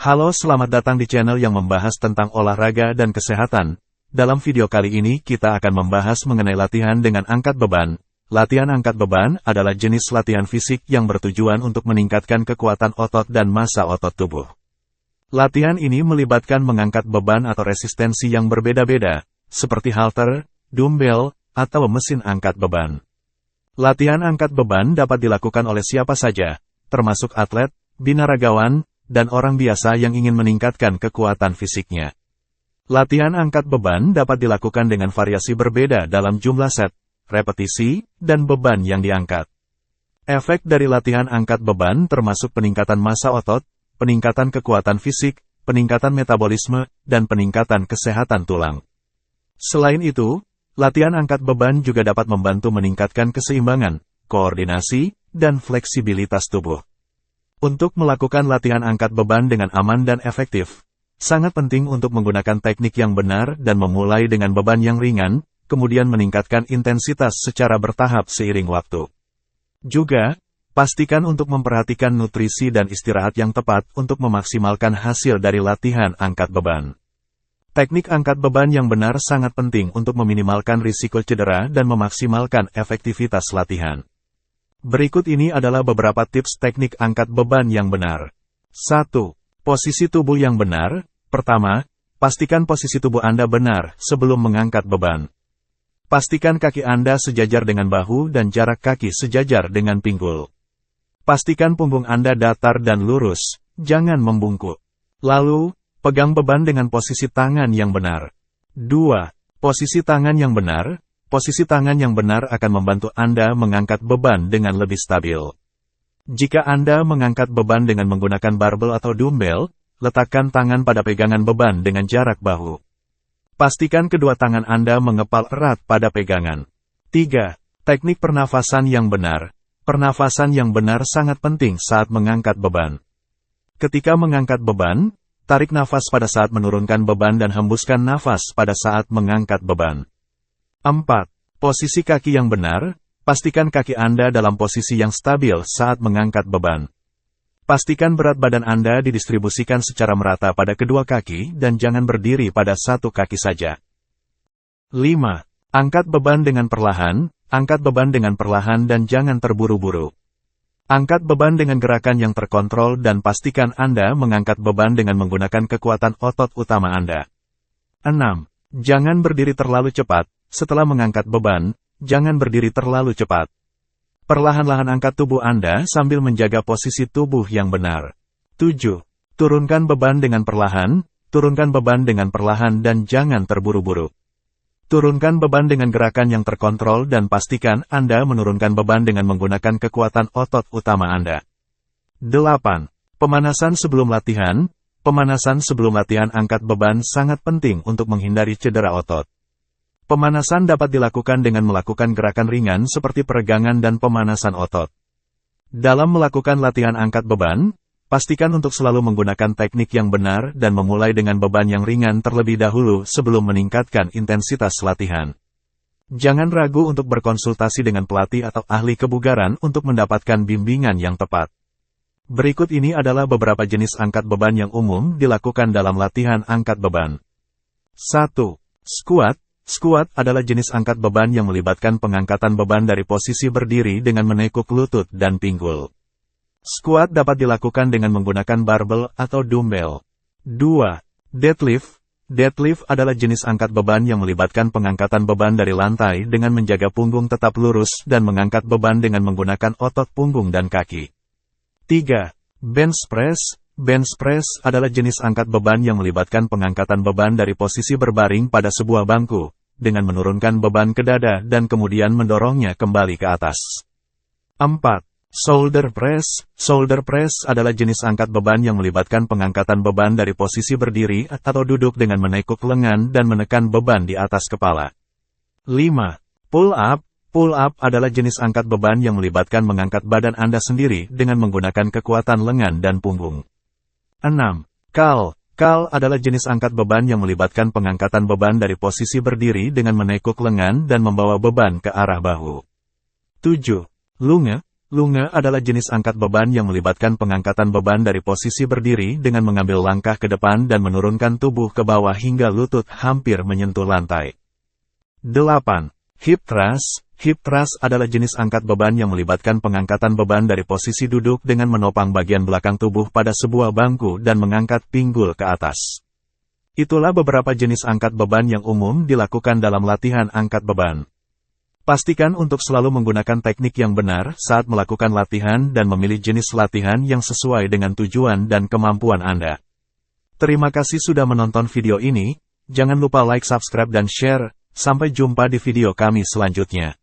Halo, selamat datang di channel yang membahas tentang olahraga dan kesehatan. Dalam video kali ini kita akan membahas mengenai latihan dengan angkat beban. Latihan angkat beban adalah jenis latihan fisik yang bertujuan untuk meningkatkan kekuatan otot dan massa otot tubuh. Latihan ini melibatkan mengangkat beban atau resistensi yang berbeda-beda, seperti halter, dumbbell, atau mesin angkat beban. Latihan angkat beban dapat dilakukan oleh siapa saja, termasuk atlet, binaragawan, dan orang biasa yang ingin meningkatkan kekuatan fisiknya. Latihan angkat beban dapat dilakukan dengan variasi berbeda dalam jumlah set, repetisi, dan beban yang diangkat. Efek dari latihan angkat beban termasuk peningkatan massa otot, peningkatan kekuatan fisik, peningkatan metabolisme, dan peningkatan kesehatan tulang. Selain itu, latihan angkat beban juga dapat membantu meningkatkan keseimbangan, koordinasi, dan fleksibilitas tubuh. Untuk melakukan latihan angkat beban dengan aman dan efektif, sangat penting untuk menggunakan teknik yang benar dan memulai dengan beban yang ringan, kemudian meningkatkan intensitas secara bertahap seiring waktu. Juga, pastikan untuk memperhatikan nutrisi dan istirahat yang tepat untuk memaksimalkan hasil dari latihan angkat beban. Teknik angkat beban yang benar sangat penting untuk meminimalkan risiko cedera dan memaksimalkan efektivitas latihan. Berikut ini adalah beberapa tips teknik angkat beban yang benar. 1. Posisi tubuh yang benar. Pertama, pastikan posisi tubuh Anda benar sebelum mengangkat beban. Pastikan kaki Anda sejajar dengan bahu dan jarak kaki sejajar dengan pinggul. Pastikan punggung Anda datar dan lurus, jangan membungkuk. Lalu, pegang beban dengan posisi tangan yang benar. 2. Posisi tangan yang benar. Posisi tangan yang benar akan membantu Anda mengangkat beban dengan lebih stabil. Jika Anda mengangkat beban dengan menggunakan barbel atau dumbbell, letakkan tangan pada pegangan beban dengan jarak bahu. Pastikan kedua tangan Anda mengepal erat pada pegangan. 3. Teknik pernafasan yang benar. Pernafasan yang benar sangat penting saat mengangkat beban. Ketika mengangkat beban, tarik nafas pada saat menurunkan beban dan hembuskan nafas pada saat mengangkat beban. 4. Posisi kaki yang benar. Pastikan kaki Anda dalam posisi yang stabil saat mengangkat beban. Pastikan berat badan Anda didistribusikan secara merata pada kedua kaki dan jangan berdiri pada satu kaki saja. 5. Angkat beban dengan perlahan. Angkat beban dengan perlahan dan jangan terburu-buru. Angkat beban dengan gerakan yang terkontrol dan pastikan Anda mengangkat beban dengan menggunakan kekuatan otot utama Anda. 6. Jangan berdiri terlalu cepat. Setelah mengangkat beban, jangan berdiri terlalu cepat. Perlahan-lahan angkat tubuh Anda sambil menjaga posisi tubuh yang benar. 7. Turunkan beban dengan perlahan, turunkan beban dengan perlahan dan jangan terburu-buru. Turunkan beban dengan gerakan yang terkontrol dan pastikan Anda menurunkan beban dengan menggunakan kekuatan otot utama Anda. 8. Pemanasan sebelum latihan. Pemanasan sebelum latihan angkat beban sangat penting untuk menghindari cedera otot. Pemanasan dapat dilakukan dengan melakukan gerakan ringan seperti peregangan dan pemanasan otot. Dalam melakukan latihan angkat beban, pastikan untuk selalu menggunakan teknik yang benar dan memulai dengan beban yang ringan terlebih dahulu sebelum meningkatkan intensitas latihan. Jangan ragu untuk berkonsultasi dengan pelatih atau ahli kebugaran untuk mendapatkan bimbingan yang tepat. Berikut ini adalah beberapa jenis angkat beban yang umum dilakukan dalam latihan angkat beban. 1. Squat. Squat adalah jenis angkat beban yang melibatkan pengangkatan beban dari posisi berdiri dengan menekuk lutut dan pinggul. Squat dapat dilakukan dengan menggunakan barbel atau dumbbell. 2. Deadlift. Deadlift adalah jenis angkat beban yang melibatkan pengangkatan beban dari lantai dengan menjaga punggung tetap lurus dan mengangkat beban dengan menggunakan otot punggung dan kaki. 3. Bench press. Bench press adalah jenis angkat beban yang melibatkan pengangkatan beban dari posisi berbaring pada sebuah bangku, dengan menurunkan beban ke dada dan kemudian mendorongnya kembali ke atas. 4. Shoulder press. Shoulder press adalah jenis angkat beban yang melibatkan pengangkatan beban dari posisi berdiri atau duduk dengan menekuk lengan dan menekan beban di atas kepala. 5. Pull up. Pull up adalah jenis angkat beban yang melibatkan mengangkat badan Anda sendiri dengan menggunakan kekuatan lengan dan punggung. 6. Curl. Curl adalah jenis angkat beban yang melibatkan pengangkatan beban dari posisi berdiri dengan menekuk lengan dan membawa beban ke arah bahu. 7. Lunge. Lunge adalah jenis angkat beban yang melibatkan pengangkatan beban dari posisi berdiri dengan mengambil langkah ke depan dan menurunkan tubuh ke bawah hingga lutut hampir menyentuh lantai. 8. Hip thrust. Hip thrust adalah jenis angkat beban yang melibatkan pengangkatan beban dari posisi duduk dengan menopang bagian belakang tubuh pada sebuah bangku dan mengangkat pinggul ke atas. Itulah beberapa jenis angkat beban yang umum dilakukan dalam latihan angkat beban. Pastikan untuk selalu menggunakan teknik yang benar saat melakukan latihan dan memilih jenis latihan yang sesuai dengan tujuan dan kemampuan Anda. Terima kasih sudah menonton video ini, jangan lupa like, subscribe, dan share. Sampai jumpa di video kami selanjutnya.